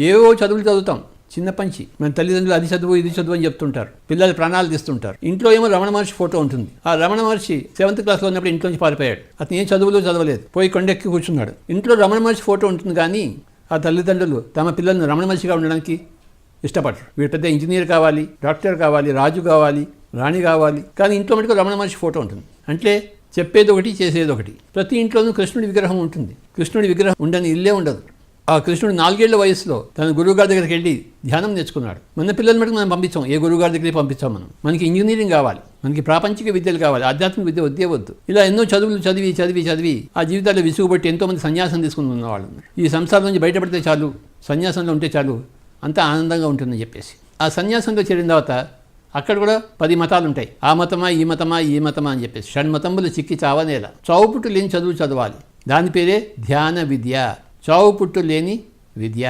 ఏవో చదువులు చదువుతాం చిన్నపంచి. మన తల్లిదండ్రులు అది చదువు ఇది చదువు అని చెప్తుంటారు, పిల్లలు ప్రాణాలు తీస్తుంటారు. ఇంట్లో ఏమో రమణ మహర్షి ఫోటో ఉంటుంది. ఆ రమణ మహర్షి 7th క్లాస్లో ఉన్నప్పుడు ఇంట్లోంచి పారిపోయాడు. అతను ఏం చదువులు చదవలేదు, పోయి కొండెక్కి కూర్చున్నాడు. ఇంట్లో రమణ మహర్షి ఫోటో ఉంటుంది, కానీ ఆ తల్లిదండ్రులు తమ పిల్లలను రమణ మహర్షిగా ఉండడానికి ఇష్టపడరు. వీడు పెద్ద ఇంజనీర్ కావాలి, డాక్టర్ కావాలి, రాజు కావాలి, రాణి కావాలి, కానీ ఇంట్లో మటుకు రమణ మహర్షి ఫోటో ఉంటుంది. అంటే చెప్పేది ఒకటి, చేసేది ఒకటి. ప్రతి ఇంట్లోనూ కృష్ణుడి విగ్రహం ఉంటుంది. కృష్ణుడి విగ్రహం ఉండని ఇల్లే ఉండదు. ఆ కృష్ణుడు 4 ఏళ్ల వయసులో తన గురువుగారి దగ్గరికి వెళ్ళి ధ్యానం నేర్చుకున్నాడు. మన పిల్లల మటుకు మనం పంపించాం, ఏ గురువుగారి దగ్గరికి పంపించాం. మనకి ఇంజనీరింగ్ కావాలి, మనకి ప్రాపంచిక విద్యలు కావాలి, ఆధ్యాత్మిక విద్య వద్దే వద్దు. ఇలా ఎన్నో చదువులు చదివి చదివి చదివి ఆ జీవితాల్లో విసుగుబట్టి ఎంతోమంది సన్యాసం తీసుకుని ఉన్నవాళ్ళు. ఈ సంసారం నుంచి బయటపడితే చాలు, సన్యాసంలో ఉంటే చాలు, అంతా ఆనందంగా ఉంటుందని చెప్పేసి ఆ సన్యాసంలో చేరిన తర్వాత అక్కడ కూడా 10 మతాలు ఉంటాయి. ఆ మతమా ఈ మతమా ఈ మతమా అని చెప్పేసి షణ్మతములు చిక్కి చావనేలా. చావుపుట్టు లేని చదువు చదవాలి. దాని పేరే ధ్యాన విద్య. చావుపుట్టు లేని విద్య.